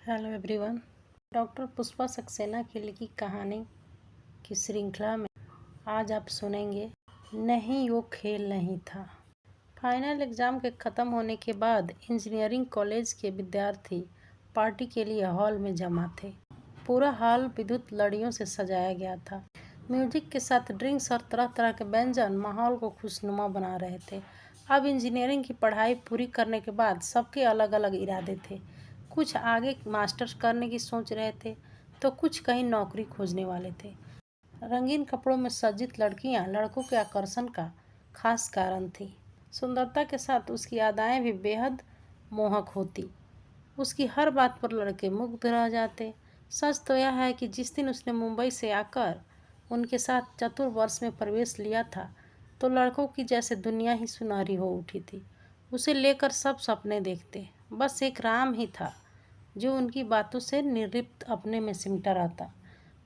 Hello everyone. Doctor Pushpa Saxena की लिखी कहानी की श्रृंखला में आज आप सुनेंगे नहीं वो खेल नहीं था। फाइनल एग्ज़ाम के ख़त्म होने के बाद इंजीनियरिंग कॉलेज के विद्यार्थी पार्टी के लिए हॉल में जमा थे। पूरा हॉल विद्युत लड़ियों से सजाया गया था। म्यूजिक के साथ ड्रिंक्स और तरह तरह के व्यंजन माहौल को खुशनुमा बना रहे थे। अब इंजीनियरिंग की पढ़ाई पूरी करने के बाद सबके अलग अलग इरादे थे। कुछ आगे मास्टर्स करने की सोच रहे थे तो कुछ कहीं नौकरी खोजने वाले थे। रंगीन कपड़ों में सज्जित लड़कियां लड़कों के आकर्षण का खास कारण थी। सुंदरता के साथ उसकी अदाएं भी बेहद मोहक होती। उसकी हर बात पर लड़के मुग्ध रह जाते। सच तो यह है कि जिस दिन उसने मुंबई से आकर उनके साथ चतुर्वर्ष में प्रवेश लिया था तो लड़कों की जैसे दुनिया ही सुनहरी हो उठी थी। उसे लेकर सब सपने देखते, बस एक राम ही था जो उनकी बातों से निर्लिप्त अपने में सिमटा रहता।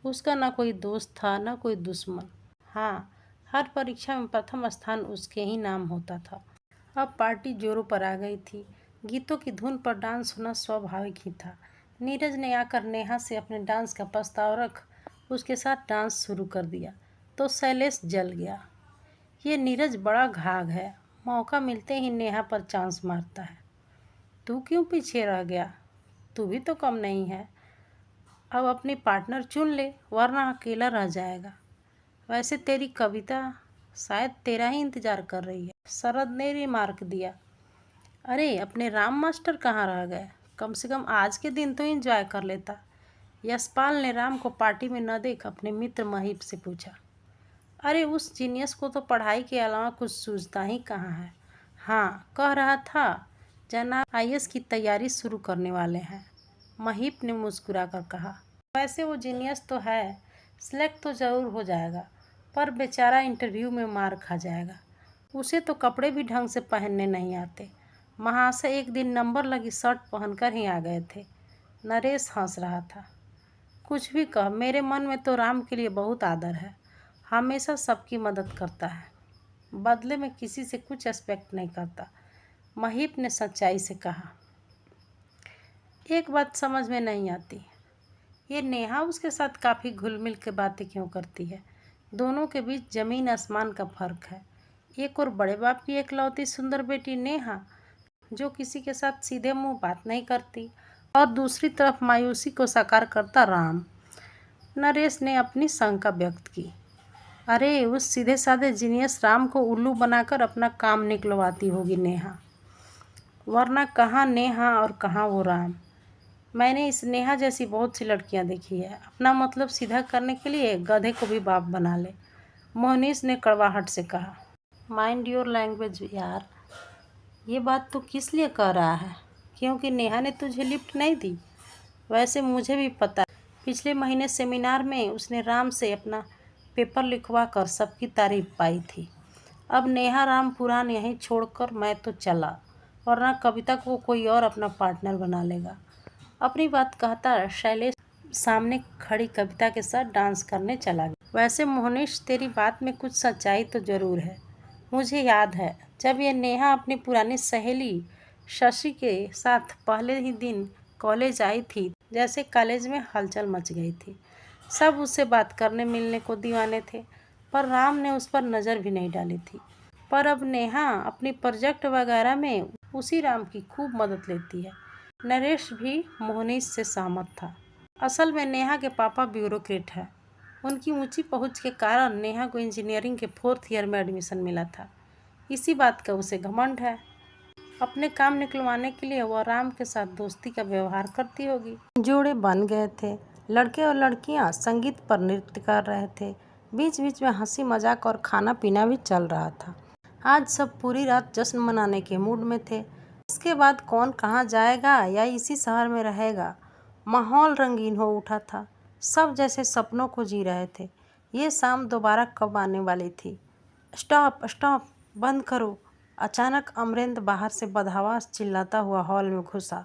उसका ना कोई दोस्त था ना कोई दुश्मन। हाँ, हर परीक्षा में प्रथम स्थान उसके ही नाम होता था। अब पार्टी जोरों पर आ गई थी। गीतों की धुन पर डांस होना स्वाभाविक ही था। नीरज ने आकर नेहा से अपने डांस का प्रस्ताव रख उसके साथ डांस शुरू कर दिया तो शैलेश जल गया। ये नीरज बड़ा घाघ है, मौका मिलते ही नेहा पर चांस मारता है। तू क्यों पीछे रह गया? तू भी तो कम नहीं है। अब अपनी पार्टनर चुन ले वरना अकेला रह जाएगा। वैसे तेरी कविता शायद तेरा ही इंतजार कर रही है। शरद ने रिमार्क दिया। अरे अपने राम मास्टर कहाँ रह गए? कम से कम आज के दिन तो एंजॉय कर लेता। यशपाल ने राम को पार्टी में न देख अपने मित्र महीप से पूछा। अरे उस जीनियस को तो पढ़ाई के अलावा कुछ सूझता ही कहाँ है। हाँ, कह रहा था जनाब आईएएस की तैयारी शुरू करने वाले हैं। महीप ने मुस्कुरा कर कहा। वैसे वो जीनियस तो है, सिलेक्ट तो ज़रूर हो जाएगा, पर बेचारा इंटरव्यू में मार खा जाएगा। उसे तो कपड़े भी ढंग से पहनने नहीं आते। महाशय एक दिन नंबर लगी शर्ट पहनकर ही आ गए थे। नरेश हंस रहा था। कुछ भी कह, मेरे मन में तो राम के लिए बहुत आदर है। हमेशा सबकी मदद करता है, बदले में किसी से कुछ एक्सपेक्ट नहीं करता। महीप ने सच्चाई से कहा। एक बात समझ में नहीं आती, ये नेहा उसके साथ काफ़ी घुल मिल के बातें क्यों करती है? दोनों के बीच ज़मीन आसमान का फ़र्क है। एक और बड़े बाप की एकलौती सुंदर बेटी नेहा जो किसी के साथ सीधे मुंह बात नहीं करती, और दूसरी तरफ मायूसी को साकार करता राम। नरेश ने अपनी शंका व्यक्त की। अरे उस सीधे साधे जीनियस राम को उल्लू बनाकर अपना काम निकलवाती होगी नेहा, वरना कहाँ नेहा और कहाँ वो राम। मैंने इस नेहा जैसी बहुत सी लड़कियां देखी है, अपना मतलब सीधा करने के लिए गधे को भी बाप बना ले। मोहनीश ने कड़वाहट से कहा। माइंड योर लैंग्वेज यार, ये बात तू किस लिए कह रहा है? क्योंकि नेहा ने तुझे लिफ्ट नहीं दी? वैसे मुझे भी पता, पिछले महीने सेमिनार में उसने राम से अपना पेपर लिखवा कर सबकी तारीफ पाई थी। अब नेहा राम पुराण यहीं छोड़कर मैं तो चला, वरना कविता को कोई और अपना पार्टनर बना लेगा। अपनी बात कहता शैलेश सामने खड़ी कविता के साथ डांस करने चला गया। वैसे मोहनीश तेरी बात में कुछ सच्चाई तो ज़रूर है। मुझे याद है जब ये नेहा अपनी पुरानी सहेली शशि के साथ पहले ही दिन कॉलेज आई थी, जैसे कॉलेज में हलचल मच गई थी। सब उससे बात करने मिलने को दीवाने थे, पर राम ने उस पर नज़र भी नहीं डाली थी। पर अब नेहा अपनी प्रोजेक्ट वगैरह में उसी राम की खूब मदद लेती है। नरेश भी मोहनीश से सहमत था। असल में नेहा के पापा ब्यूरोक्रेट है। उनकी ऊंची पहुंच के कारण नेहा को इंजीनियरिंग के 4th ईयर में एडमिशन मिला था। इसी बात का उसे घमंड है। अपने काम निकलवाने के लिए वह राम के साथ दोस्ती का व्यवहार करती होगी। जोड़े बन गए थे। लड़के और लड़कियां संगीत पर नृत्य कर रहे थे। बीच बीच में हंसी मजाक और खाना पीना भी चल रहा था। आज सब पूरी रात जश्न मनाने के मूड में थे। इसके बाद कौन कहाँ जाएगा या इसी शहर में रहेगा, माहौल रंगीन हो उठा था। सब जैसे सपनों को जी रहे थे। ये शाम दोबारा कब आने वाली थी? स्टॉप स्टॉप, बंद करो। अचानक अमरेंद्र बाहर से बदहवास चिल्लाता हुआ हॉल में घुसा।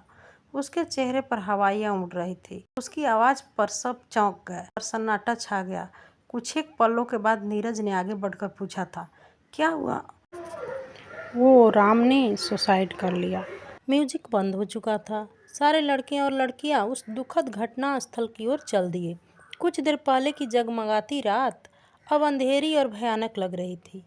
उसके चेहरे पर हवाइयाँ उड़ रही थी। उसकी आवाज़ पर सब चौंक गए और सन्नाटा छा गया। कुछ एक पलों के बाद नीरज ने आगे बढ़कर पूछा था, क्या हुआ? वो राम ने सुसाइड कर लिया। म्यूजिक बंद हो चुका था। सारे लड़के और लड़कियां उस दुखद घटना स्थल की ओर चल दिए। कुछ देर पहले की जगमगाती रात अब अंधेरी और भयानक लग रही थी।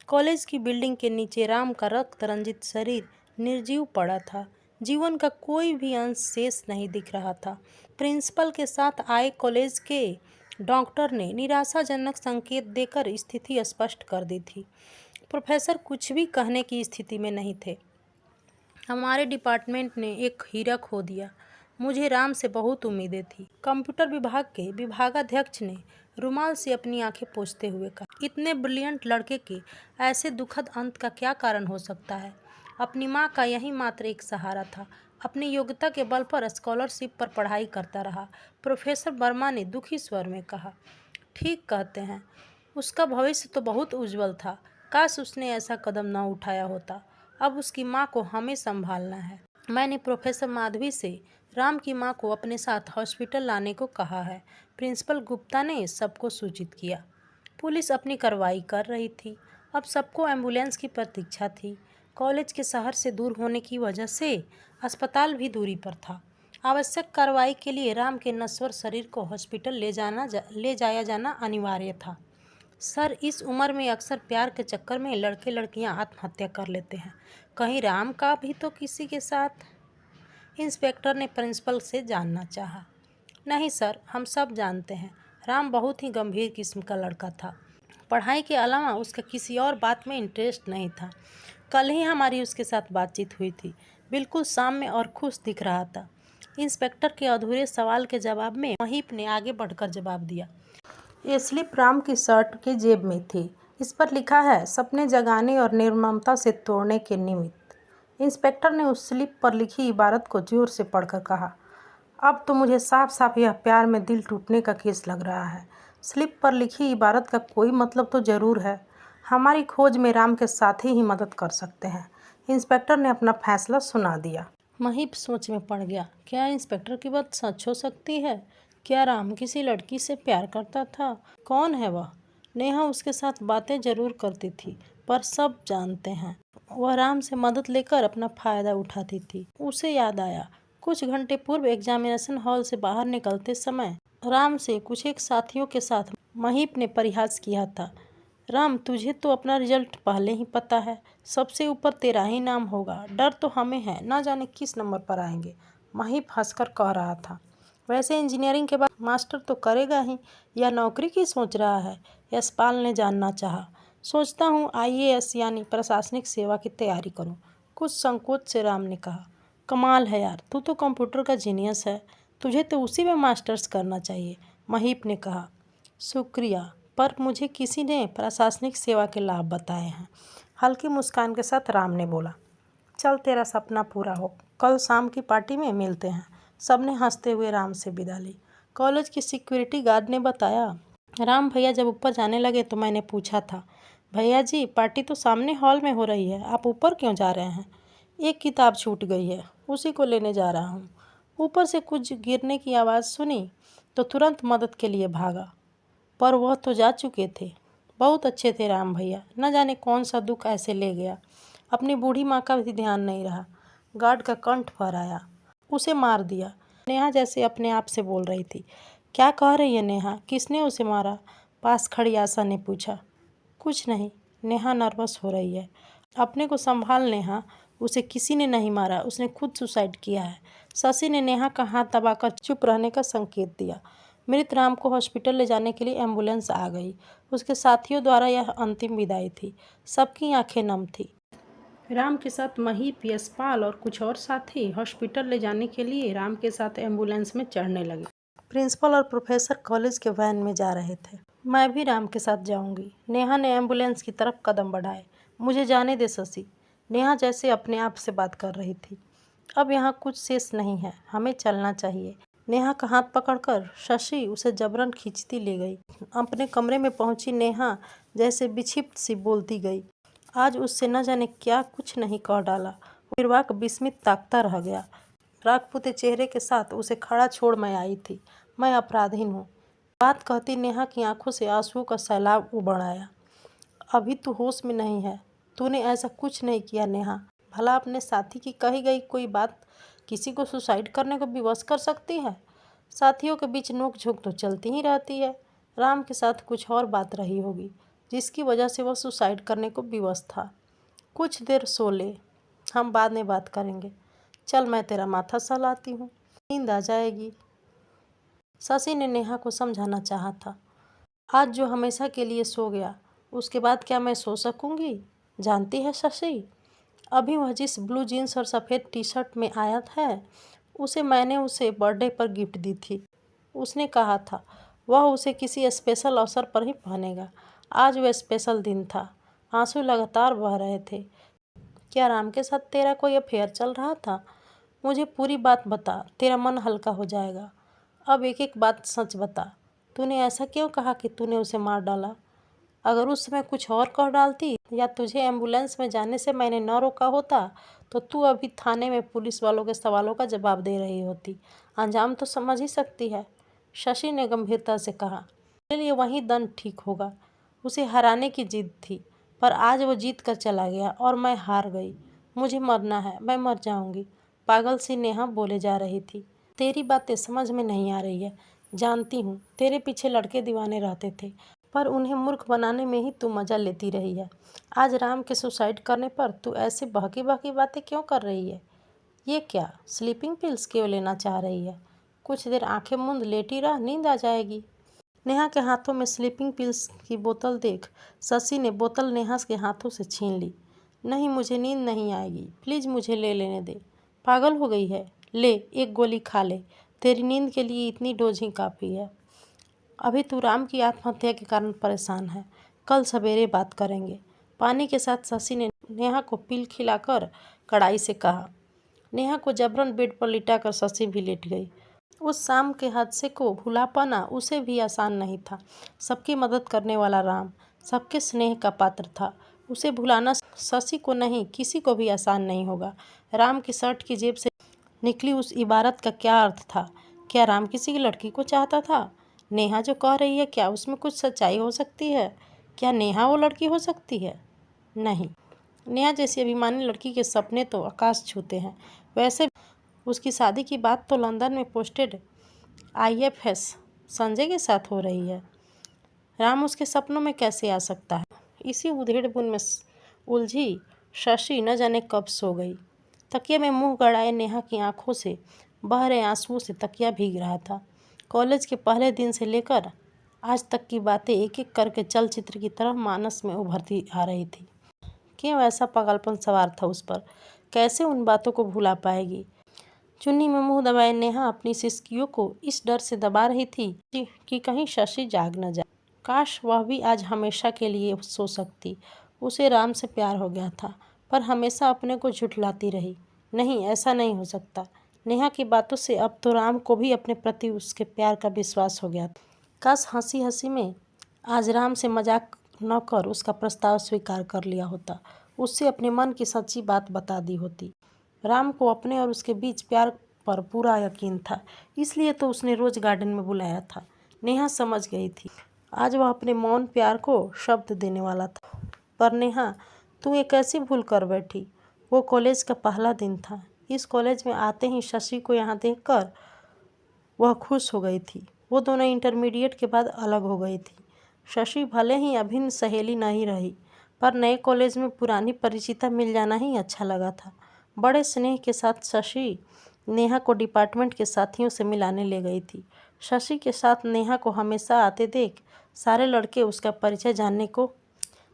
कॉलेज की बिल्डिंग के नीचे राम का रक्त रंजित शरीर निर्जीव पड़ा था। जीवन का कोई भी अंश शेष नहीं दिख रहा था। प्रिंसिपल के साथ आए कॉलेज के डॉक्टर ने निराशाजनक संकेत देकर स्थिति स्पष्ट कर दी थी। प्रोफेसर कुछ भी कहने की स्थिति में नहीं थे। हमारे डिपार्टमेंट ने एक हीरा खो दिया। मुझे राम से बहुत उम्मीदें थी। कंप्यूटर विभाग के विभागाध्यक्ष ने रुमाल से अपनी आंखें पोंछते हुए कहा, इतने ब्रिलियंट लड़के के ऐसे दुखद अंत का क्या कारण हो सकता है? अपनी माँ का यही मात्र एक सहारा था। अपनी योग्यता के बल पर स्कॉलरशिप पर पढ़ाई करता रहा। प्रोफेसर वर्मा ने दुखी स्वर में कहा, ठीक कहते हैं, उसका भविष्य तो बहुत उज्जवल था। काश उसने ऐसा कदम न उठाया होता। अब उसकी माँ को हमें संभालना है। मैंने प्रोफेसर माधवी से राम की माँ को अपने साथ हॉस्पिटल लाने को कहा है। प्रिंसिपल गुप्ता ने सबको सूचित किया। पुलिस अपनी कार्रवाई कर रही थी। अब सबको एम्बुलेंस की प्रतीक्षा थी। कॉलेज के शहर से दूर होने की वजह से अस्पताल भी दूरी पर था। आवश्यक कार्रवाई के लिए राम के नश्वर शरीर को हॉस्पिटल ले जाया जाना अनिवार्य था। सर, इस उम्र में अक्सर प्यार के चक्कर में लड़के लड़कियां आत्महत्या कर लेते हैं। कहीं राम का भी तो किसी के साथ? इंस्पेक्टर ने प्रिंसिपल से जानना चाहा। नहीं सर, हम सब जानते हैं, राम बहुत ही गंभीर किस्म का लड़का था। पढ़ाई के अलावा उसका किसी और बात में इंटरेस्ट नहीं था। कल ही हमारी उसके साथ बातचीत हुई थी। बिल्कुल साम्य और खुश दिख रहा था। इंस्पेक्टर के अधूरे सवाल के जवाब में महीप ने आगे बढ़कर जवाब दिया। ये स्लिप राम की शर्ट के जेब में थी। इस पर लिखा है, सपने जगाने और निर्ममता से तोड़ने के निमित्त। इंस्पेक्टर ने उस स्लिप पर लिखी इबारत को जोर से पढ़कर कहा, अब तो मुझे साफ साफ यह प्यार में दिल टूटने का केस लग रहा है। स्लिप पर लिखी इबारत का कोई मतलब तो ज़रूर है। हमारी खोज में राम के साथी ही मदद कर सकते हैं। इंस्पेक्टर ने अपना फैसला सुना दिया। महीप सोच में पड़ गया। क्या इंस्पेक्टर की बात सच हो सकती है? क्या राम किसी लड़की से प्यार करता था? कौन है वह? नेहा उसके साथ बातें जरूर करती थी, पर सब जानते हैं वह राम से मदद लेकर अपना फायदा उठाती थी। उसे याद आया, कुछ घंटे पूर्व एग्जामिनेशन हॉल से बाहर निकलते समय राम से कुछ एक साथियों के साथ महीप ने परिहास किया था। राम, तुझे तो अपना रिजल्ट पहले ही पता है। सबसे ऊपर तेरा ही नाम होगा। डर तो हमें है, ना जाने किस नंबर पर आएंगे। महीप हंसकर कह रहा था। वैसे इंजीनियरिंग के बाद मास्टर तो करेगा ही, या नौकरी की सोच रहा है? यशपाल ने जानना चाहा। सोचता हूँ IAS यानी प्रशासनिक सेवा की तैयारी करूँ, कुछ संकोच से राम ने कहा। कमाल है यार, तू तो कंप्यूटर का जीनियस है, तुझे तो उसी में मास्टर्स करना चाहिए, महीप ने कहा। शुक्रिया, पर मुझे किसी ने प्रशासनिक सेवा के लाभ बताए हैं, हल्की मुस्कान के साथ राम ने बोला। चल, तेरा सपना पूरा हो, कल शाम की पार्टी में मिलते हैं। सबने हंसते हुए राम से विदा ली। कॉलेज की सिक्योरिटी गार्ड ने बताया, राम भैया जब ऊपर जाने लगे तो मैंने पूछा था, भैया जी, पार्टी तो सामने हॉल में हो रही है, आप ऊपर क्यों जा रहे हैं? एक किताब छूट गई है, उसी को लेने जा रहा हूँ। ऊपर से कुछ गिरने की आवाज़ सुनी तो तुरंत मदद के लिए भागा, पर वह तो जा चुके थे। बहुत अच्छे थे राम भैया, न जाने कौन सा दुख ऐसे ले गया। अपनी बूढ़ी माँ का भी ध्यान नहीं रहा। गार्ड का कंठ भर आया। उसे मार दिया। नेहा जैसे अपने आप से बोल रही थी। क्या कह रही है नेहा, किसने उसे मारा? पास खड़ी आशा ने पूछा। कुछ नहीं, नेहा नर्वस हो रही है। अपने को संभाल नेहा, उसे किसी ने नहीं मारा, उसने खुद सुसाइड किया है। शशि ने नेहा का हाथ दबाकर चुप रहने का संकेत दिया। मृत राम को हॉस्पिटल ले जाने के लिए एम्बुलेंस आ गई। उसके साथियों द्वारा यह अंतिम विदाई थी। सबकी आंखें नम थी। राम के साथ महीप, यशपाल और कुछ और साथी हॉस्पिटल ले जाने के लिए राम के साथ एम्बुलेंस में चढ़ने लगे। प्रिंसिपल और प्रोफेसर कॉलेज के वैन में जा रहे थे। मैं भी राम के साथ जाऊंगी। नेहा ने एम्बुलेंस की तरफ कदम बढ़ाए। मुझे जाने दे शशि। नेहा जैसे अपने आप से बात कर रही थी। अब यहाँ कुछ शेष नहीं है, हमें चलना चाहिए। नेहा का हाथ पकड़कर शशि उसे जबरन खींचती ले गई। अपने कमरे में पहुंची नेहा जैसे विक्षिप्त सी बोलती गई। आज उससे न जाने क्या कुछ नहीं कह डाला। निर्वाक विस्मित ताकता रह गया। रागपुते चेहरे के साथ उसे खड़ा छोड़ मैं आई थी। मैं अपराधीन हूँ। बात कहती नेहा की आंखों से आंसुओं का सैलाब उमड़ आया। अभी तू होश में नहीं है। तूने ऐसा कुछ नहीं किया नेहा। भला अपने साथी की कही गई कोई बात किसी को सुसाइड करने को विवश कर सकती है। साथियों के बीच नोक-झोंक तो चलती ही रहती है। राम के साथ कुछ और बात रही होगी जिसकी वजह से वह सुसाइड करने को विवश था। कुछ देर सो ले, हम बाद में बात करेंगे। चल मैं तेरा माथा सहलाती हूँ, नींद आ जाएगी। शशि ने नेहा को समझाना चाहा था। आज जो हमेशा के लिए सो गया, उसके बाद क्या मैं सो सकूंगी? जानती है शशि, अभी वह जिस ब्लू जीन्स और सफ़ेद टी शर्ट में आया है, मैंने उसे बर्थडे पर गिफ्ट दी थी। उसने कहा था वह उसे किसी स्पेशल अवसर पर ही पहनेगा। आज वह स्पेशल दिन था। आंसू लगातार बह रहे थे। क्या राम के साथ तेरा कोई अफेयर चल रहा था? मुझे पूरी बात बता, तेरा मन हल्का हो जाएगा। अब एक एक बात सच बता। तूने ऐसा क्यों कहा कि तूने उसे मार डाला? अगर उस समय कुछ और कह डालती या तुझे एम्बुलेंस में जाने से मैंने न रोका होता तो तू अभी थाने में पुलिस वालों के सवालों का जवाब दे रही होती। अंजाम तो समझ ही सकती है। शशि ने गंभीरता से कहा, मेरे लिए वही दंड ठीक होगा। उसे हराने की जिद थी, पर आज वो जीत कर चला गया और मैं हार गई। मुझे मरना है, मैं मर जाऊंगी। पागल सी नेहा बोले जा रही थी। तेरी बातें समझ में नहीं आ रही है। जानती हूँ तेरे पीछे लड़के दीवाने रहते थे, पर उन्हें मूर्ख बनाने में ही तू मजा लेती रही है। आज राम के सुसाइड करने पर तू ऐसे बहकी बहकी बातें क्यों कर रही है? ये क्या स्लीपिंग पिल्स क्यों लेना चाह रही है? कुछ देर आंखें मूंद लेटी रह, नींद आ जाएगी। नेहा के हाथों में स्लीपिंग पिल्स की बोतल देख शशि ने बोतल नेहा के हाथों से छीन ली। नहीं, मुझे नींद नहीं आएगी, प्लीज़ मुझे ले लेने दे। पागल हो गई है? ले, एक गोली खा ले। तेरी नींद के लिए इतनी डोज ही काफ़ी है। अभी तू राम की आत्महत्या के कारण परेशान है, कल सवेरे बात करेंगे। पानी के साथ शशि ने नेहा को पिल खिलाकर कड़ाई से कहा। नेहा को जबरन बेड पर लिटाकर शशि भी लेट गई। उस शाम के हादसे को भुला पाना उसे भी आसान नहीं था। सबकी मदद करने वाला राम सबके स्नेह का पात्र था। उसे भुलाना शशि को नहीं, किसी को भी आसान नहीं होगा। राम की शर्ट की जेब से निकली उस इबारत का क्या अर्थ था? क्या राम किसी की लड़की को चाहता था? नेहा जो कह रही है, क्या उसमें कुछ सच्चाई हो सकती है? क्या नेहा वो लड़की हो सकती है? नहीं, नेहा जैसी अभिमानी लड़की के सपने तो आकाश छूते हैं। वैसे उसकी शादी की बात तो लंदन में पोस्टेड IFS संजय के साथ हो रही है। राम उसके सपनों में कैसे आ सकता है? इसी उधेड़-बुन में उलझी शशि न जाने कब सो गई। तकिया में मुंह गड़ाए नेहा की आंखों से बह रहे आंसुओं से तकिया भीग रहा था। कॉलेज के पहले दिन से लेकर आज तक की बातें एक एक करके चलचित्र की तरह मानस में उभरती आ रही थी। क्यों ऐसा पागलपन सवार था उस पर? कैसे उन बातों को भुला पाएगी? चुन्नी में मुंह दबाए नेहा अपनी सिसकियों को इस डर से दबा रही थी कि कहीं शशि जाग न जाए। काश वह भी आज हमेशा के लिए सो सकती। उसे राम से प्यार हो गया था, पर हमेशा अपने को झुठलाती रही। नहीं, ऐसा नहीं हो सकता। नेहा की बातों से अब तो राम को भी अपने प्रति उसके प्यार का विश्वास हो गया था। काश हंसी हंसी में आज राम से मजाक न कर उसका प्रस्ताव स्वीकार कर लिया होता। उससे अपने मन की सच्ची बात बता दी होती। राम को अपने और उसके बीच प्यार पर पूरा यकीन था, इसलिए तो उसने रोज गार्डन में बुलाया था। नेहा समझ गई थी आज वह अपने मौन प्यार को शब्द देने वाला था। पर नेहा, तू ये कैसी भूल कर बैठी? वो कॉलेज का पहला दिन था। इस कॉलेज में आते ही शशि को यहाँ देखकर वह खुश हो गई थी। वो दोनों इंटरमीडिएट के बाद अलग हो गई थी। शशि भले ही अभिन्न सहेली नहीं रही, पर नए कॉलेज में पुरानी परिचिता मिल जाना ही अच्छा लगा था। बड़े स्नेह के साथ शशि नेहा को डिपार्टमेंट के साथियों से मिलाने ले गई थी। शशि के साथ नेहा को हमेशा आते देख सारे लड़के उसका परिचय जानने को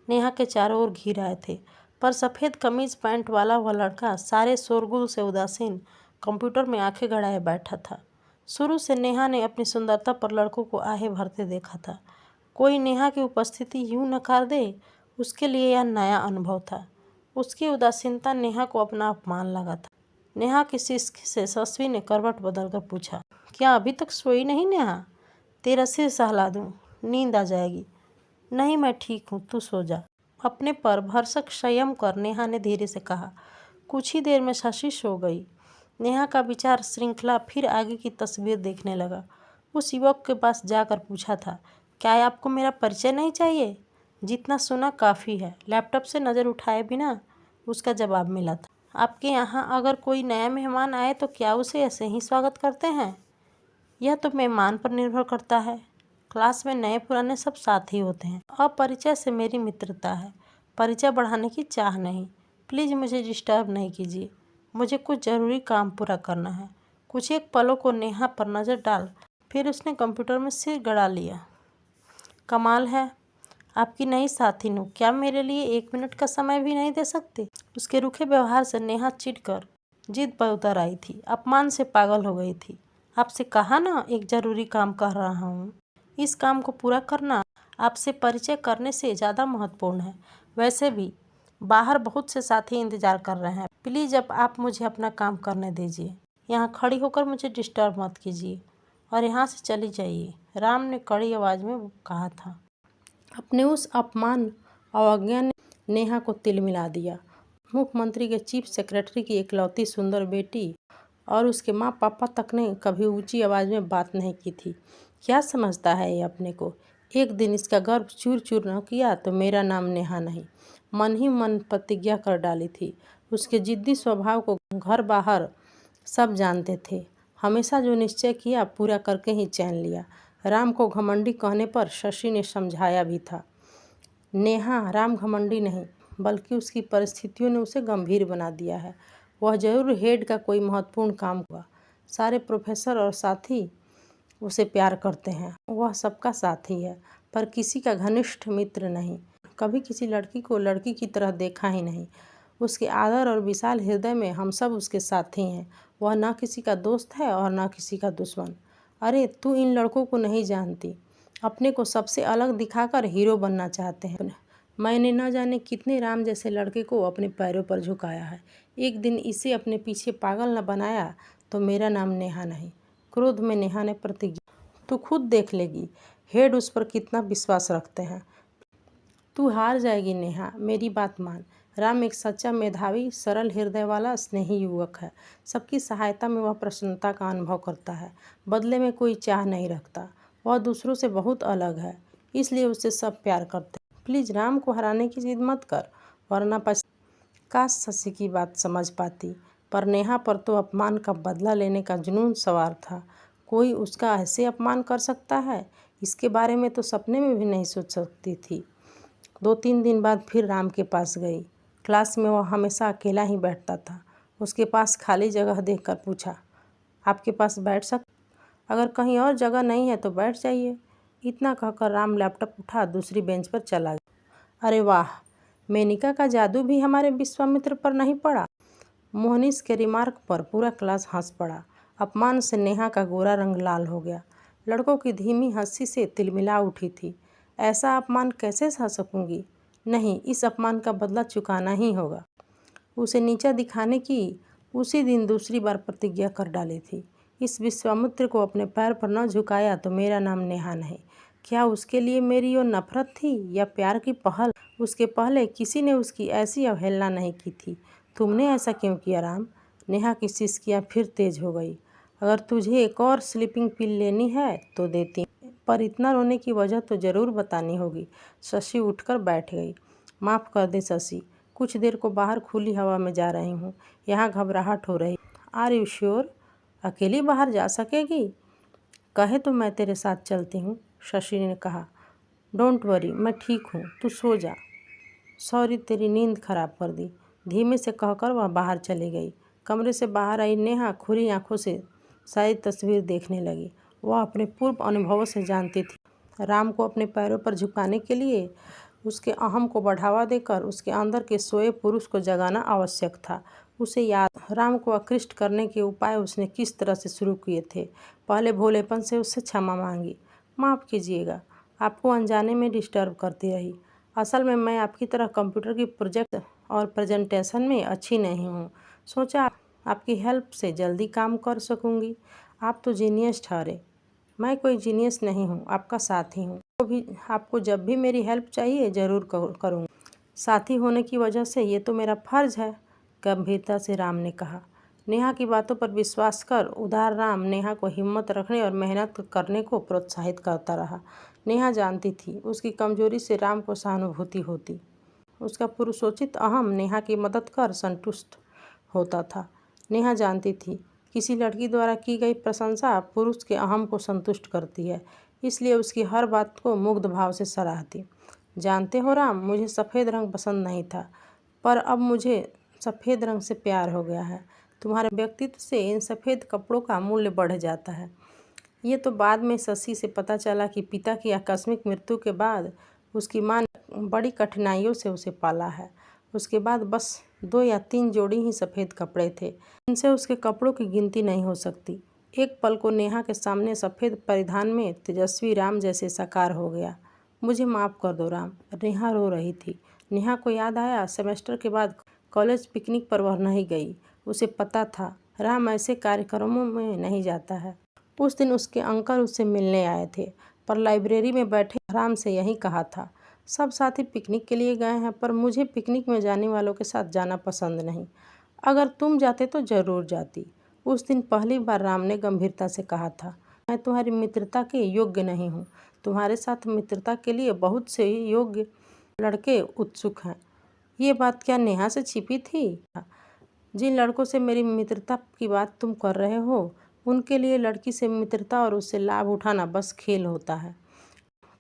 नेहा के चारों ओर घिर आए थे, पर सफ़ेद कमीज पैंट वाला वह लड़का सारे शोरगुल से उदासीन कंप्यूटर में आंखें गड़ाए बैठा था। शुरू से नेहा ने अपनी सुंदरता पर लड़कों को आहें भरते देखा था। कोई नेहा की उपस्थिति यूं नकार दे, उसके लिए यह नया अनुभव था। उसकी उदासीनता नेहा को अपना अपमान लगा था। नेहा की सिसक से शशि ने करवट बदलकर पूछा, क्या अभी तक सोई नहीं नेहा? तेरा सिर सहला दूं, नींद आ जाएगी। नहीं, मैं ठीक हूँ, तू सो जा। अपने पर भरसक संयम कर नेहा ने धीरे से कहा। कुछ ही देर में शशि सो गई। नेहा का विचार श्रृंखला फिर आगे की तस्वीर देखने लगा। उस युवक के पास जाकर पूछा था, क्या आपको मेरा परिचय नहीं चाहिए? जितना सुना काफ़ी है। लैपटॉप से नज़र उठाए बिना उसका जवाब मिला था। आपके यहाँ अगर कोई नया मेहमान आए तो क्या उसे ऐसे ही स्वागत करते हैं? यह तो मेहमान पर निर्भर करता है। क्लास में नए पुराने सब साथ ही होते हैं। अपरिचय से मेरी मित्रता है, परिचय बढ़ाने की चाह नहीं। प्लीज़ मुझे डिस्टर्ब नहीं कीजिए, मुझे कुछ ज़रूरी काम पूरा करना है। कुछ एक पलों को नेहा पर नज़र डाल फिर उसने कंप्यूटर में सिर गड़ा लिया। कमाल है, आपकी नई साथी नू, क्या मेरे लिए 1 मिनट का समय भी नहीं दे सकते? उसके रूखे व्यवहार से नेहा चिढ़कर जिद पर उतर आई थी, अपमान से पागल हो गई थी। आपसे कहा ना, एक ज़रूरी काम कर रहा हूँ। इस काम को पूरा करना आपसे परिचय करने से ज़्यादा महत्वपूर्ण है। वैसे भी बाहर बहुत से साथी इंतजार कर रहे हैं। प्लीज़ अब आप मुझे अपना काम करने दीजिए। यहाँ खड़ी होकर मुझे डिस्टर्ब मत कीजिए और यहाँ से चली जाइए, राम ने कड़ी आवाज़ में कहा था। अपने उस अपमान अवज्ञा ने नेहा को तिल मिला दिया। मुख्यमंत्री के चीफ सेक्रेटरी की इकलौती सुंदर बेटी और उसके माँ पापा तक ने कभी ऊंची आवाज़ में बात नहीं की थी। क्या समझता है ये अपने को? एक दिन इसका गर्व चूर चूर न किया तो मेरा नाम नेहा नहीं। मन ही मन प्रतिज्ञा कर डाली थी। उसके जिद्दी स्वभाव को घर बाहर सब जानते थे। हमेशा जो निश्चय किया पूरा करके ही चैन लिया। राम को घमंडी कहने पर शशि ने समझाया भी था। नेहा, राम घमंडी नहीं, बल्कि उसकी परिस्थितियों ने उसे गंभीर बना दिया है। वह जरूर हेड का कोई महत्वपूर्ण काम हुआ। सारे प्रोफेसर और साथी उसे प्यार करते हैं, वह सबका साथी है, पर किसी का घनिष्ठ मित्र नहीं। कभी किसी लड़की को लड़की की तरह देखा ही नहीं। उसके आदर और विशाल हृदय में हम सब उसके साथी हैं। वह न किसी का दोस्त है और न किसी का दुश्मन। अरे तू इन लड़कों को नहीं जानती, अपने को सबसे अलग दिखाकर हीरो बनना चाहते हैं। मैंने न जाने कितने राम जैसे लड़के को अपने पैरों पर झुकाया है। एक दिन इसे अपने पीछे पागल न बनाया तो मेरा नाम नेहा नहीं। क्रोध में नेहा ने प्रतिज्ञा, तू खुद देख लेगी हेड उस पर कितना विश्वास रखते हैं। तू हार जाएगी नेहा, मेरी बात मान। राम एक सच्चा मेधावी, सरल हृदय वाला स्नेही युवक है। सबकी सहायता में वह प्रसन्नता का अनुभव करता है, बदले में कोई चाह नहीं रखता। वह दूसरों से बहुत अलग है, इसलिए उसे सब प्यार करते हैं। प्लीज़ राम को हराने की जिद मत कर, वरना काश शशि की बात समझ पाती, पर नेहा पर तो अपमान का बदला लेने का जुनून सवार था। कोई उसका ऐसे अपमान कर सकता है, इसके बारे में तो सपने में भी नहीं सोच सकती थी। 2-3 दिन बाद फिर राम के पास गई। क्लास में वह हमेशा अकेला ही बैठता था। उसके पास खाली जगह देखकर पूछा, आपके पास बैठ अगर कहीं और जगह नहीं है तो बैठ जाइए। इतना कहकर राम लैपटॉप उठा दूसरी बेंच पर चला गया। अरे वाह, मेनिका का जादू भी हमारे विश्वामित्र पर नहीं पड़ा। मोहनीश के रिमार्क पर पूरा क्लास हंस पड़ा। अपमान से नेहा का गोरा रंग लाल हो गया। लड़कों की धीमी हंसी से तिलमिला उठी थी। ऐसा अपमान कैसे सह सकूंगी? नहीं, इस अपमान का बदला चुकाना ही होगा। उसे नीचा दिखाने की उसी दिन दूसरी बार प्रतिज्ञा कर डाली थी। इस विश्वामित्र को अपने पैर पर न झुकाया तो मेरा नाम नेहा नहीं। क्या उसके लिए मेरी ओर नफरत थी या प्यार की पहल? उसके पहले किसी ने उसकी ऐसी अवहेलना नहीं की थी। तुमने ऐसा क्यों किया राम? नेहा की सिसकियाँ फिर तेज हो गई। अगर तुझे एक और स्लीपिंग पिल लेनी है तो देती, पर इतना रोने की वजह तो ज़रूर बतानी होगी। शशि उठकर बैठ गई। माफ़ कर दे शशि, कुछ देर को बाहर खुली हवा में जा रही हूँ, यहाँ घबराहट हो रही। Are you sure? अकेली बाहर जा सकेगी? कहे तो मैं तेरे साथ चलती हूँ, शशि ने कहा। डोंट वरी, मैं ठीक हूँ, तू सो जा। सॉरी, तेरी नींद खराब कर दी, धीमे से कहकर वह बाहर चली गई। कमरे से बाहर आई नेहा खुली आंखों से सारी तस्वीर देखने लगी। वह अपने पूर्व अनुभवों से जानती थी, राम को अपने पैरों पर झुकाने के लिए उसके अहम को बढ़ावा देकर उसके अंदर के सोए पुरुष को जगाना आवश्यक था। उसे याद, राम को आकृष्ट करने के उपाय उसने किस तरह से शुरू किए थे। पहले भोलेपन से उससे क्षमा मांगी, माफ़ कीजिएगा, आपको अनजाने में डिस्टर्ब करती रही। असल में मैं आपकी तरह कंप्यूटर की प्रोजेक्ट और प्रेजेंटेशन में अच्छी नहीं हूँ। सोचा आपकी हेल्प से जल्दी काम कर सकूँगी। आप तो जीनियस ठहरे। मैं कोई जीनियस नहीं हूँ, आपका साथी हूँ। आपको जब भी मेरी हेल्प चाहिए ज़रूर करूँगी। साथी होने की वजह से ये तो मेरा फ़र्ज़ है, गंभीरता से राम ने कहा। नेहा की बातों पर विश्वास कर उदार राम नेहा को हिम्मत रखने और मेहनत करने को प्रोत्साहित करता रहा। नेहा जानती थी उसकी कमजोरी से राम को सहानुभूति होती। उसका पुरुषोचित अहम नेहा की मदद कर संतुष्ट होता था। नेहा जानती थी किसी लड़की द्वारा की गई प्रशंसा पुरुष के अहम को संतुष्ट करती है, इसलिए उसकी हर बात को मुग्ध भाव से सराहती। जानते हो राम, मुझे सफ़ेद रंग पसंद नहीं था, पर अब मुझे सफ़ेद रंग से प्यार हो गया है। तुम्हारे व्यक्तित्व से इन सफ़ेद कपड़ों का मूल्य बढ़ जाता है। ये तो बाद में शशि से पता चला कि पिता की आकस्मिक मृत्यु के बाद उसकी माँ ने बड़ी कठिनाइयों से उसे पाला है। उसके बाद बस 2 या 3 जोड़ी ही सफ़ेद कपड़े थे। इनसे उसके कपड़ों की गिनती नहीं हो सकती। एक पल को नेहा के सामने सफ़ेद परिधान में तेजस्वी राम जैसे साकार हो गया। मुझे माफ़ कर दो राम, नेहा रो रही थी। नेहा को याद आया सेमेस्टर के बाद कॉलेज पिकनिक पर वह नहीं गई। उसे पता था राम ऐसे कार्यक्रमों में नहीं जाता है। उस दिन उसके अंकल उससे मिलने आए थे, पर लाइब्रेरी में बैठे राम से यही कहा था, सब साथी पिकनिक के लिए गए हैं, पर मुझे पिकनिक में जाने वालों के साथ जाना पसंद नहीं। अगर तुम जाते तो ज़रूर जाती। उस दिन पहली बार राम ने गंभीरता से कहा था, मैं तुम्हारी मित्रता के योग्य नहीं हूँ। तुम्हारे साथ मित्रता के लिए बहुत से योग्य लड़के उत्सुक हैं। ये बात क्या नेहा से छिपी थी? जिन लड़कों से मेरी मित्रता की बात तुम कर रहे हो, उनके लिए लड़की से मित्रता और उससे लाभ उठाना बस खेल होता है।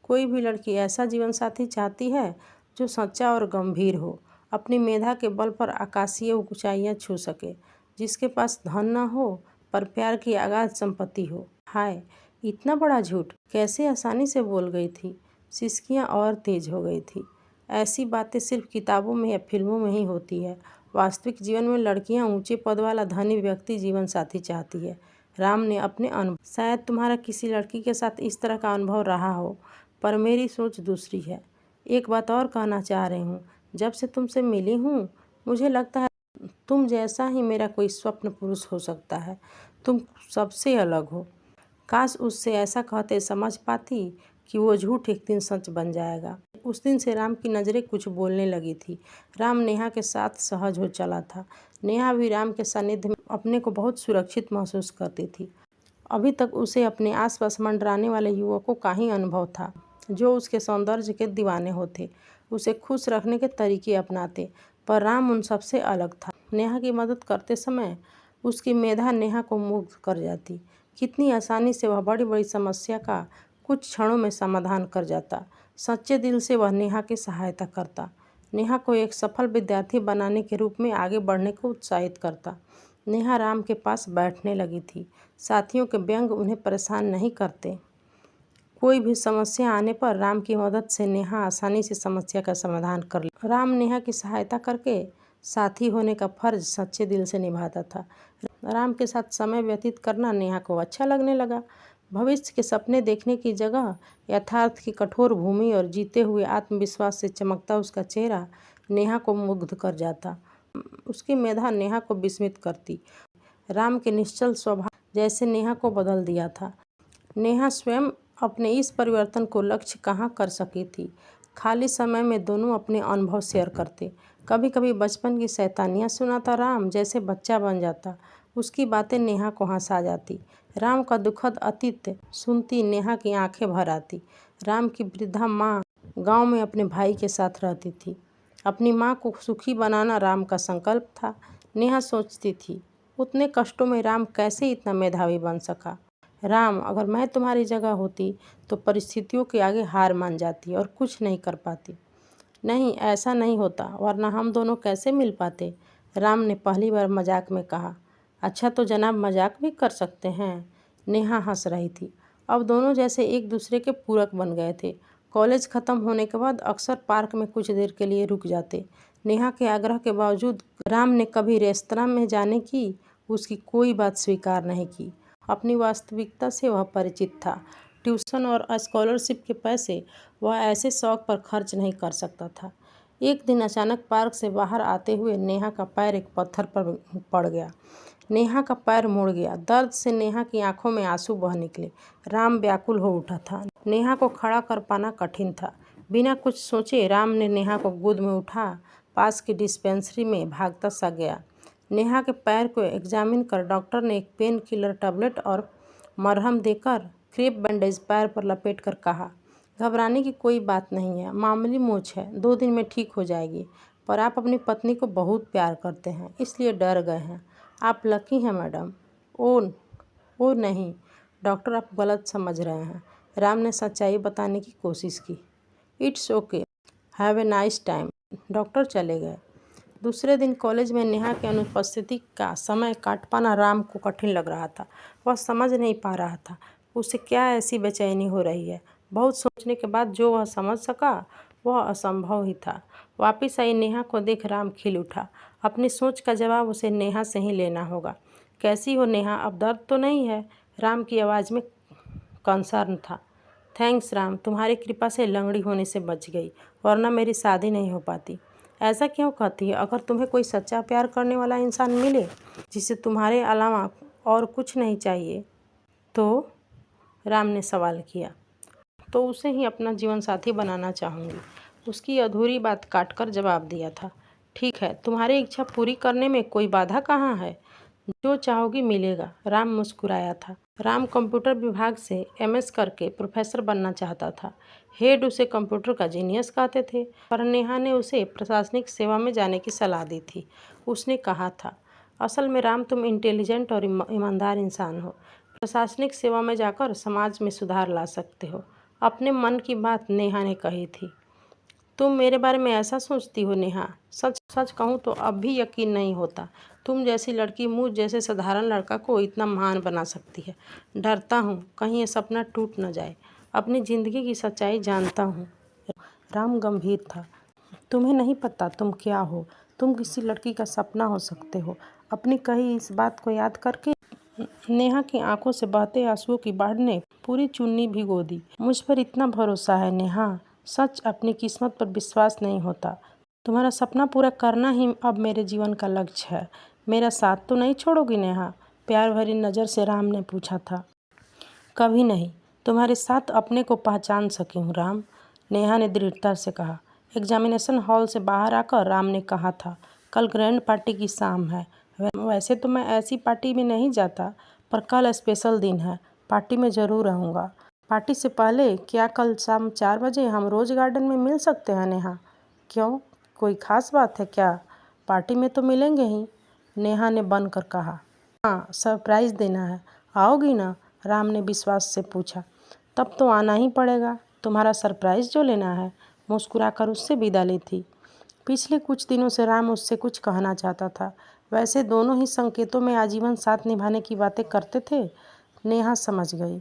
कोई भी लड़की ऐसा जीवन साथी चाहती है जो सच्चा और गंभीर हो, अपनी मेधा के बल पर आकाशीय ऊंचाइयां छू सके, जिसके पास धन न हो पर प्यार की अगाध संपत्ति हो। हाय, इतना बड़ा झूठ कैसे आसानी से बोल गई थी। सिसकियां और तेज हो गई थी। ऐसी बातें सिर्फ किताबों में या फिल्मों में ही होती है। वास्तविक जीवन में लड़कियां ऊंचे पद वाला धनी व्यक्ति जीवन साथी चाहती है। राम ने अपने अनुभव, शायद तुम्हारा किसी लड़की के साथ इस तरह का अनुभव रहा हो, पर मेरी सोच दूसरी है। एक बात और कहना चाह रही हूँ, जब से तुमसे मिली हूँ मुझे लगता है तुम जैसा ही मेरा कोई स्वप्न पुरुष हो सकता है। तुम सबसे अलग हो। काश उससे ऐसा कहते समझ पाती कि वो झूठ एक दिन सच बन जाएगा। उस दिन से राम की नज़रें कुछ बोलने लगी थी। राम नेहा के साथ सहज हो चला था। नेहा भी राम के सानिध्य में अपने को बहुत सुरक्षित महसूस करती थी। अभी तक उसे अपने आसपास मंडराने वाले युवकों का ही अनुभव था, जो उसके सौंदर्य के दीवाने होते, उसे खुश रखने के तरीके अपनाते, पर राम उन सबसे अलग था। नेहा की मदद करते समय उसकी मेधा नेहा को मुग्ध कर जाती। कितनी आसानी से वह बड़ी बड़ी समस्या का कुछ क्षणों में समाधान कर जाता। सच्चे दिल से वह नेहा की सहायता करता, नेहा को एक सफल विद्यार्थी बनाने के रूप में आगे बढ़ने को उत्साहित करता। नेहा राम के पास बैठने लगी थी। साथियों के व्यंग उन्हें परेशान नहीं करते। कोई भी समस्या आने पर राम की मदद से नेहा आसानी से समस्या का समाधान कर ले। राम नेहा की सहायता करके साथी होने का फर्ज सच्चे दिल से निभाता था। राम के साथ समय व्यतीत करना नेहा को अच्छा लगने लगा। भविष्य के सपने देखने की जगह यथार्थ की कठोर भूमि और जीते हुए आत्मविश्वास से चमकता उसका चेहरा नेहा को मुग्ध कर जाता। उसकी मेधा नेहा को विस्मित करती। राम के निश्चल स्वभाव जैसे नेहा को बदल दिया था। नेहा स्वयं अपने इस परिवर्तन को लक्ष्य कहाँ कर सकी थी। खाली समय में दोनों अपने अनुभव शेयर करते। कभी कभी बचपन की शैतानियाँ सुनाता राम जैसे बच्चा बन जाता। उसकी बातें नेहा को हंसा जाती। राम का दुखद अतीत सुनती नेहा की आंखें भर आती। राम की वृद्धा माँ गांव में अपने भाई के साथ रहती थी। अपनी माँ को सुखी बनाना राम का संकल्प था। नेहा सोचती थी, उतने कष्टों में राम कैसे इतना मेधावी बन सका। राम, अगर मैं तुम्हारी जगह होती तो परिस्थितियों के आगे हार मान जाती और कुछ नहीं कर पाती। नहीं, ऐसा नहीं होता, वरना हम दोनों कैसे मिल पाते। राम ने पहली बार मजाक में कहा। अच्छा, तो जनाब मजाक भी कर सकते हैं। नेहा हंस रही थी। अब दोनों जैसे एक दूसरे के पूरक बन गए थे। कॉलेज ख़त्म होने के बाद अक्सर पार्क में कुछ देर के लिए रुक जाते। नेहा के आग्रह के बावजूद राम ने कभी रेस्तरां में जाने की उसकी कोई बात स्वीकार नहीं की। अपनी वास्तविकता से वह परिचित था। ट्यूशन और स्कॉलरशिप के पैसे वह ऐसे शौक पर खर्च नहीं कर सकता था। एक दिन अचानक पार्क से बाहर आते हुए नेहा का पैर एक पत्थर पर पड़ गया। नेहा का पैर मुड़ गया। दर्द से नेहा की आंखों में आंसू बह निकले। राम व्याकुल हो उठा था। नेहा को खड़ा कर पाना कठिन था। बिना कुछ सोचे राम ने नेहा को गोद में उठा पास की डिस्पेंसरी में भागता सा गया। नेहा के पैर को एग्जामिन कर डॉक्टर ने एक पेन किलर टैबलेट और मरहम देकर क्रेप बैंडेज पैर पर लपेट कर कहा, घबराने की कोई बात नहीं है, मामूली मोच है, 2 दिन में ठीक हो जाएगी। पर आप अपनी पत्नी को बहुत प्यार करते हैं, इसलिए डर गए हैं। आप लकी हैं मैडम। ओ नहीं डॉक्टर, आप गलत समझ रहे हैं। राम ने सच्चाई बताने की कोशिश की। It's okay, have a nice time. Doctor चले गए। दूसरे दिन कॉलेज में नेहा की अनुपस्थिति का समय काट पाना राम को कठिन लग रहा था। वह समझ नहीं पा रहा था उसे क्या ऐसी बेचैनी हो रही है। बहुत सोचने के बाद जो वह समझ सका वह असंभव ही था। वापिस आई नेहा को देख राम खिल उठा। अपनी सोच का जवाब उसे नेहा से ही लेना होगा। कैसी हो नेहा, अब दर्द तो नहीं है? राम की आवाज़ में कंसर्न था। थैंक्स राम, तुम्हारी कृपा से लंगड़ी होने से बच गई, वरना मेरी शादी नहीं हो पाती। ऐसा क्यों कहती है? अगर तुम्हें कोई सच्चा प्यार करने वाला इंसान मिले जिसे तुम्हारे अलावा और कुछ नहीं चाहिए तो? राम ने सवाल किया। तो उसे ही अपना जीवन साथी बनाना चाहूँगी। उसकी अधूरी बात काटकर जवाब दिया था। ठीक है, तुम्हारी इच्छा पूरी करने में कोई बाधा कहाँ है? जो चाहोगी मिलेगा। राम मुस्कुराया था। राम कंप्यूटर विभाग से एमएस करके प्रोफेसर बनना चाहता था। हेड उसे कंप्यूटर का जीनियस कहते थे, पर नेहा ने उसे प्रशासनिक सेवा में जाने की सलाह दी थी। उसने कहा था, असल में राम, तुम इंटेलिजेंट और ईमानदार इंसान हो। प्रशासनिक सेवा में जाकर समाज में सुधार ला सकते हो। अपने मन की बात नेहा ने कही थी। तुम मेरे बारे में ऐसा सोचती हो नेहा? सच सच कहूँ तो अब भी यकीन नहीं होता तुम जैसी लड़की मुझ जैसे साधारण लड़का को इतना महान बना सकती है। डरता हूँ कहीं ये सपना टूट न जाए। अपनी ज़िंदगी की सच्चाई जानता हूँ। राम गंभीर था। तुम्हें नहीं पता तुम क्या हो। तुम किसी लड़की का सपना हो सकते हो। अपनी कही इस बात को याद करके नेहा की आंखों से बहते आंसुओं की बाढ़ ने पूरी चुन्नी भिगो दी। मुझ पर इतना भरोसा है नेहा, सच अपनी किस्मत पर विश्वास नहीं होता। तुम्हारा सपना पूरा करना ही अब मेरे जीवन का लक्ष्य है। मेरा साथ तो नहीं छोड़ोगी नेहा? प्यार भरी नज़र से राम ने पूछा था। कभी नहीं। तुम्हारे साथ अपने को पहचान सकी हूँ राम, नेहा ने दृढ़ता से कहा। एग्जामिनेशन हॉल से बाहर आकर राम ने कहा था, कल ग्रैंड पार्टी की शाम है। वैसे तो मैं ऐसी पार्टी में नहीं जाता, पर कल स्पेशल दिन है, पार्टी में ज़रूर रहूँगा। पार्टी से पहले क्या कल शाम 4 बजे हम रोज़ गार्डन में मिल सकते हैं नेहा? क्यों, कोई ख़ास बात है क्या? पार्टी में तो मिलेंगे ही, नेहा ने बन कर कहा। हाँ, सरप्राइज़ देना है, आओगी ना? राम ने विश्वास से पूछा। तब तो आना ही पड़ेगा, तुम्हारा सरप्राइज़ जो लेना है, मुस्कुराकर उससे विदा ली थी। पिछले कुछ दिनों से राम उससे कुछ कहना चाहता था। वैसे दोनों ही संकेतों में आजीवन साथ निभाने की बातें करते थे। नेहा समझ गई,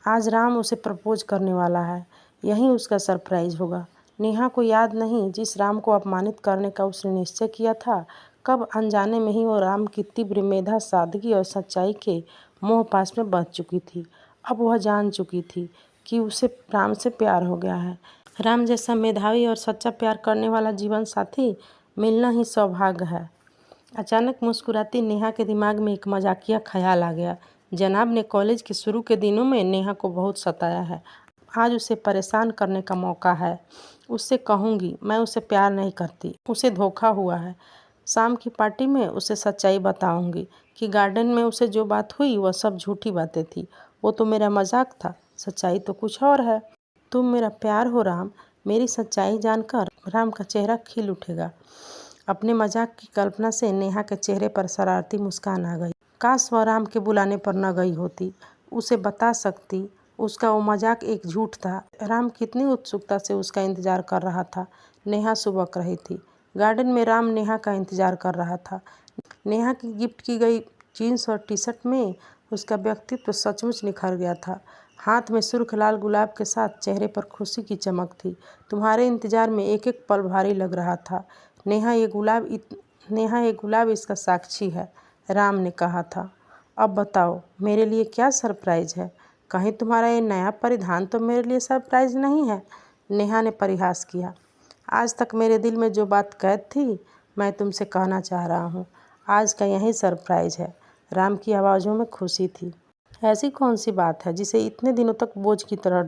आज राम उसे प्रपोज करने वाला है, यही उसका सरप्राइज़ होगा। नेहा को याद नहीं जिस राम को अपमानित करने का उसने निश्चय किया था, कब अनजाने में ही वो राम की तीव्र मेधा, सादगी और सच्चाई के मोह पास में बंध चुकी थी। अब वह जान चुकी थी कि उसे राम से प्यार हो गया है। राम जैसा मेधावी और सच्चा प्यार करने वाला जीवन साथी मिलना ही सौभाग्य है। अचानक मुस्कुराती नेहा के दिमाग में एक मजाकिया ख्याल आ गया। जनाब ने कॉलेज के शुरू के दिनों में नेहा को बहुत सताया है। आज उसे परेशान करने का मौका है। उससे कहूँगी मैं उसे प्यार नहीं करती, उसे धोखा हुआ है। शाम की पार्टी में उसे सच्चाई बताऊँगी कि गार्डन में उसे जो बात हुई वह सब झूठी बातें थी। वो तो मेरा मजाक था, सच्चाई तो कुछ और है। तुम मेरा प्यार हो राम। मेरी सच्चाई जानकर राम का चेहरा खिल उठेगा। अपने मजाक की कल्पना से नेहा के चेहरे पर शरारती मुस्कान आ गई। काश वह राम के बुलाने पर न गई होती, उसे बता सकती उसका वो मजाक एक झूठ था। राम कितनी उत्सुकता से उसका इंतजार कर रहा था। नेहा सुबक रही थी। गार्डन में राम नेहा का इंतजार कर रहा था। नेहा की गिफ्ट की गई जीन्स और टी शर्ट में उसका व्यक्तित्व सचमुच निखर गया था। हाथ में सुर्ख लाल गुलाब के साथ चेहरे पर खुशी की चमक थी। तुम्हारे इंतजार में एक एक पल भारी लग रहा था नेहा, ये गुलाब इसका साक्षी है, राम ने कहा था। अब बताओ मेरे लिए क्या सरप्राइज़ है? कहीं तुम्हारा ये नया परिधान तो मेरे लिए सरप्राइज़ नहीं है? नेहा ने परिहास किया। आज तक मेरे दिल में जो बात कैद थी मैं तुमसे कहना चाह रहा हूँ, आज का यही सरप्राइज़ है। राम की आवाज़ों में खुशी थी। ऐसी कौन सी बात है जिसे इतने दिनों तक बोझ की तरह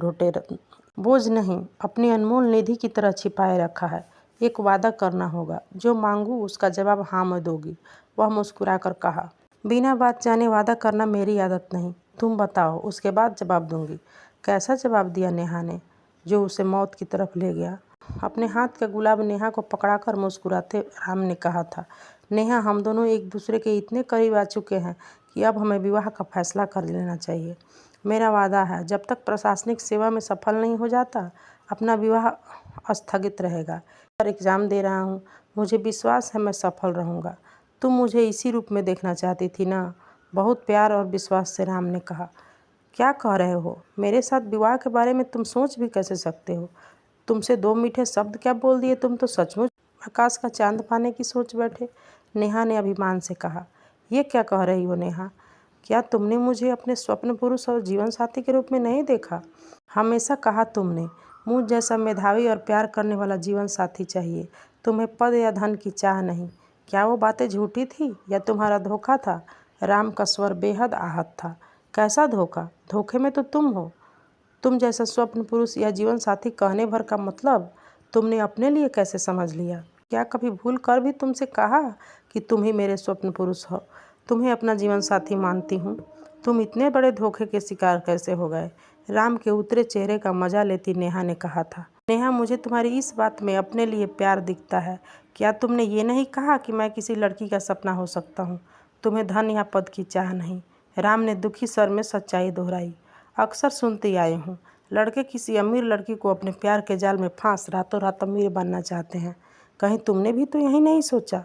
बोझ नहीं, अपनी अनमोल निधि की तरह छिपाए रखा है? एक वादा करना होगा, जो मांगूँ उसका जवाब हाँ में दोगी, वह मुस्कुराकर कहा। बिना बात जाने वादा करना मेरी आदत नहीं, तुम बताओ उसके बाद जवाब दूंगी। कैसा जवाब दिया नेहा ने, जो उसे मौत की तरफ ले गया? अपने हाथ का गुलाब नेहा को पकड़ाकर मुस्कुराते राम ने कहा था, नेहा, हम दोनों एक दूसरे के इतने करीब आ चुके हैं कि अब हमें विवाह का फैसला कर लेना चाहिए। मेरा वादा है, जब तक प्रशासनिक सेवा में सफल नहीं हो जाता अपना विवाह स्थगित रहेगा। पर एग्ज़ाम दे रहा हूँ, मुझे विश्वास है मैं सफल रहूँगा। तुम मुझे इसी रूप में देखना चाहती थी ना? बहुत प्यार और विश्वास से राम ने कहा। क्या कह रहे हो? मेरे साथ विवाह के बारे में तुम सोच भी कैसे सकते हो? तुमसे 2 मीठे शब्द क्या बोल दिए, तुम तो सचमुच आकाश का चांद पाने की सोच बैठे। नेहा ने अभिमान से कहा। ये क्या कह रही हो नेहा? क्या तुमने मुझे अपने स्वप्न पुरुष और जीवन साथी के रूप में नहीं देखा? हमेशा कहा तुमने, मुझ जैसा मेधावी और प्यार करने वाला जीवन साथी चाहिए, तुम्हें पद या धन की चाह नहीं। क्या वो बातें झूठी थी या तुम्हारा धोखा था? राम का स्वर बेहद आहत था। कैसा धोखा? धोखे में तो तुम हो। तुम जैसा स्वप्न पुरुष या जीवन साथी कहने भर का मतलब तुमने अपने लिए कैसे समझ लिया? क्या कभी भूल कर भी तुमसे कहा कि तुम ही मेरे स्वप्न पुरुष हो, तुम्हें अपना जीवन साथी मानती हूँ? तुम इतने बड़े धोखे के शिकार कैसे हो गए? राम के उतरे चेहरे का मजा लेती नेहा ने कहा था। नेहा, मुझे तुम्हारी इस बात में अपने लिए प्यार दिखता है। क्या तुमने ये नहीं कहा कि मैं किसी लड़की का सपना हो सकता हूँ? तुम्हें धन या पद की चाह नहीं। राम ने दुखी स्वर में सच्चाई दोहराई। अक्सर सुनती आई हूँ, लड़के किसी अमीर लड़की को अपने प्यार के जाल में फांस रातों रात अमीर बनना चाहते हैं। कहीं तुमने भी तो यही नहीं सोचा?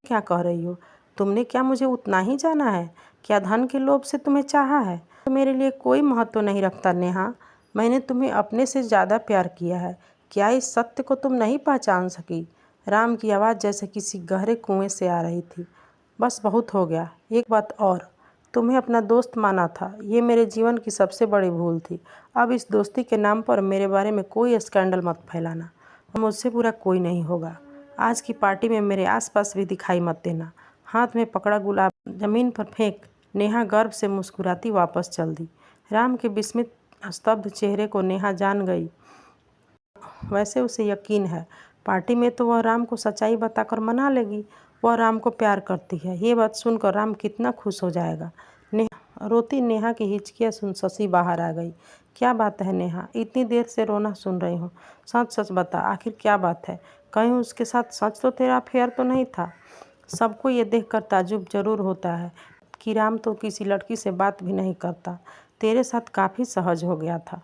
क्या कह रही हो? तुमने क्या मुझे उतना ही जाना है? क्या धन के लोभ से तुम्हें चाहा है? तो मेरे लिए कोई महत्व नहीं रखता नेहा। मैंने तुम्हें अपने से ज़्यादा प्यार किया है। क्या इस सत्य को तुम नहीं पहचान सकी? राम की आवाज़ जैसे किसी गहरे कुएं से आ रही थी। बस बहुत हो गया। एक बात और, तुम्हें अपना दोस्त माना था, ये मेरे जीवन की सबसे बड़ी भूल थी। अब इस दोस्ती के नाम पर मेरे बारे में कोई स्कैंडल मत फैलाना। मुझसे बुरा कोई नहीं होगा। आज की पार्टी में मेरे आसपास भी दिखाई मत देना। हाथ में पकड़ा गुलाब जमीन पर फेंक नेहा गर्व से मुस्कुराती वापस चल दी। राम के विस्मित स्तब्ध चेहरे को नेहा जान गई। वैसे उसे यकीन है, पार्टी में तो वह राम को सच्चाई बताकर मना लेगी। वह राम को प्यार करती है। ये बात सुनकर राम कितना खुश हो जाएगा। रोती नेहा की हिचकियाँ सुन शशि बाहर आ गई। क्या बात है नेहा, इतनी देर से रोना सुन रही हूँ? सच सच बता, आखिर क्या बात है? कहीं उसके साथ सच तो तेरा अफेयर तो नहीं था? सबको ये देखकर ताज्जुब जरूर होता है कि राम तो किसी लड़की से बात भी नहीं करता। तेरे साथ काफ़ी सहज हो गया था।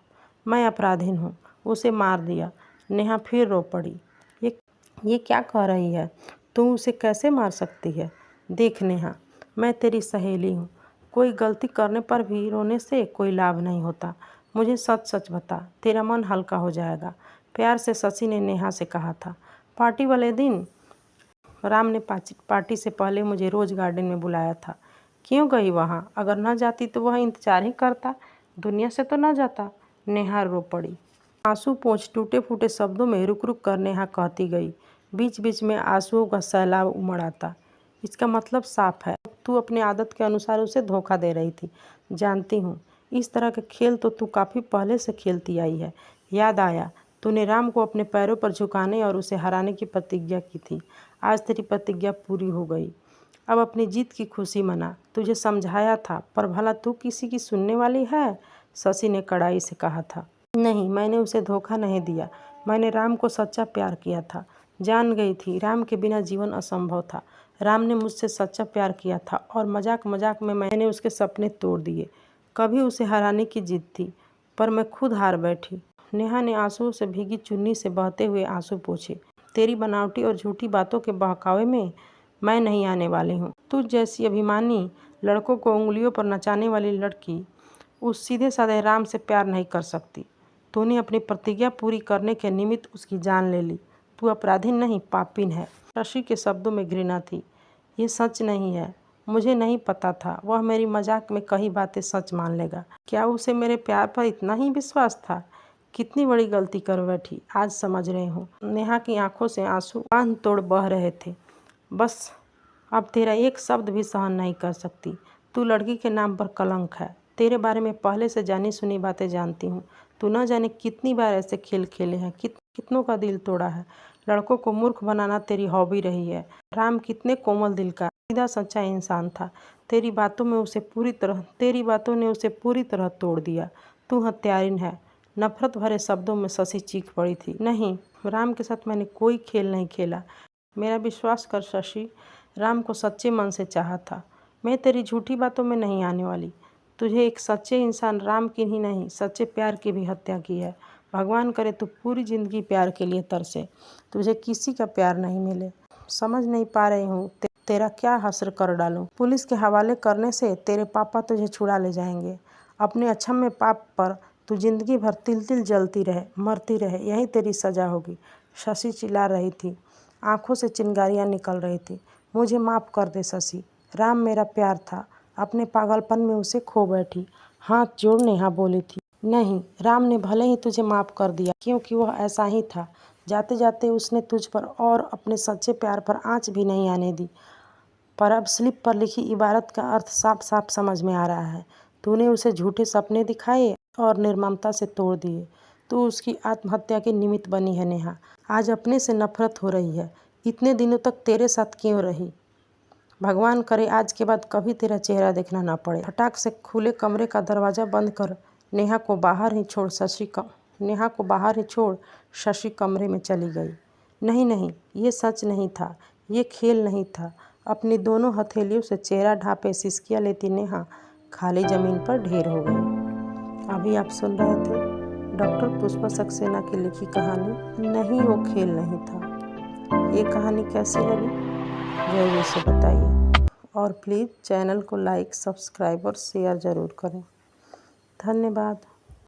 मैं अपराधीन हूँ, उसे मार दिया। नेहा फिर रो पड़ी। ये क्या कह रही है? तू उसे कैसे मार सकती है? देख नेहा, मैं तेरी सहेली हूँ। कोई गलती करने पर भी रोने से कोई लाभ नहीं होता। मुझे सच सच बता, तेरा मन हल्का हो जाएगा। प्यार से शशि ने नेहा से कहा था। पार्टी वाले दिन राम ने पार्टी से पहले मुझे रोज गार्डन में बुलाया था। क्यों गई वहाँ? अगर न जाती तो वह इंतजार ही करता, दुनिया से तो न जाता। नेहा रो पड़ी। आंसू पोंछ टूटे फूटे शब्दों में रुक रुक कर नेहा कहती गई। बीच बीच में आंसुओं का सैलाब उमड़ आता। इसका मतलब साफ है, तू अपनी आदत के अनुसार उसे धोखा दे रही थी। जानती हूँ, इस तरह के खेल तो तू काफ़ी पहले से खेलती आई है। याद आया, तूने राम को अपने पैरों पर झुकाने और उसे हराने की प्रतिज्ञा की थी। आज तेरी प्रतिज्ञा पूरी हो गई। अब अपनी जीत की खुशी मना। तुझे समझाया था, पर भला तू किसी की सुनने वाली है? शशि ने कड़ाई से कहा था। नहीं, मैंने उसे धोखा नहीं दिया। मैंने राम को सच्चा प्यार किया था। जान गई थी राम के बिना जीवन असंभव था। राम ने मुझसे सच्चा प्यार किया था और मजाक मजाक में मैंने उसके सपने तोड़ दिए। कभी उसे हराने की जिद थी, पर मैं खुद हार बैठी। नेहा ने आंसुओं से भीगी चुन्नी से बहते हुए आंसू पोंछे। तेरी बनावटी और झूठी बातों के बहकावे में मैं नहीं आने वाली हूँ। तुझ जैसी अभिमानी लड़कों को उंगलियों पर नचाने वाली लड़की उस सीधे साधे राम से प्यार नहीं कर सकती। तूने अपनी प्रतिज्ञा पूरी करने के निमित्त उसकी जान ले ली। तू अपराधी नहीं, पापीन है। शशि के शब्दों में घृणा थी। ये सच नहीं है। मुझे नहीं पता था वह मेरी मजाक में कही बातें सच मान लेगा। क्या उसे मेरे प्यार पर इतना ही विश्वास था? कितनी बड़ी गलती कर बैठी, आज समझ रही हूँ। नेहा की आंखों से आंसू बांध तोड़ बह रहे थे। बस अब तेरा एक शब्द भी सहन नहीं कर सकती। तू लड़की के नाम पर कलंक है। तेरे बारे में पहले से जानी सुनी बातें जानती हूँ। तू न जाने कितनी बार ऐसे खेल खेले हैं, कितनों का दिल तोड़ा है। लड़कों को मूर्ख बनाना तेरी हॉबी रही है। राम कितने कोमल दिल का सीधा सच्चा इंसान था। तेरी बातों ने उसे पूरी तरह तोड़ दिया। तू हत्यारिन है। नफरत भरे शब्दों में शशि चीख पड़ी थी। नहीं, राम के साथ मैंने कोई खेल नहीं खेला। मेरा विश्वास कर शशि, राम को सच्चे मन से चाहा था। मैं तेरी झूठी बातों में नहीं आने वाली। तुझे एक सच्चे इंसान राम की ही नहीं, सच्चे प्यार की भी हत्या की है। भगवान करे तू पूरी जिंदगी प्यार के लिए तरसे, तुझे किसी का प्यार नहीं मिले। समझ नहीं पा रही हूँ तेरा क्या हश्र कर डालूं। पुलिस के हवाले करने से तेरे पापा तुझे छुड़ा ले जाएंगे। अपने अक्षम्य पाप पर तू जिंदगी भर तिल तिल जलती रहे, मरती रहे, यही तेरी सजा होगी। शशि चिल्ला रही थी, आंखों से चिंगारियां निकल रही थी। मुझे माफ़ कर दे शशि, राम मेरा प्यार था। अपने पागलपन में उसे खो बैठी। हाथ जोड़ नेहा बोली थी, नहीं, राम ने भले ही तुझे माफ़ कर दिया, क्योंकि वह ऐसा ही था। जाते जाते उसने तुझ पर और अपने सच्चे प्यार पर आँच भी नहीं आने दी। पर अब स्लिप पर लिखी इबारत का अर्थ साफ साफ समझ में आ रहा है। तूने उसे झूठे सपने दिखाए और निर्ममता से तोड़ दिए। तू उसकी आत्महत्या के निमित्त बनी है नेहा। आज अपने से नफरत हो रही है। इतने दिनों तक तेरे साथ क्यों रही? भगवान करे आज के बाद कभी तेरा चेहरा देखना ना पड़े। फटाक से खुले कमरे का दरवाज़ा बंद कर नेहा को बाहर ही छोड़ शशि कमरे में चली गई। नहीं नहीं, ये सच नहीं था, ये खेल नहीं था। अपनी दोनों हथेलियों से चेहरा ढांपे सिसकियाँ लेती नेहा खाली ज़मीन पर ढेर हो गई। अभी आप सुन रहे थे डॉक्टर पुष्पा सक्सेना की लिखी कहानी नहीं वो खेल नहीं था। ये कहानी कैसी लगी ज़रूर से बताइए, और प्लीज़ चैनल को लाइक, सब्सक्राइब और शेयर ज़रूर करें। धन्यवाद।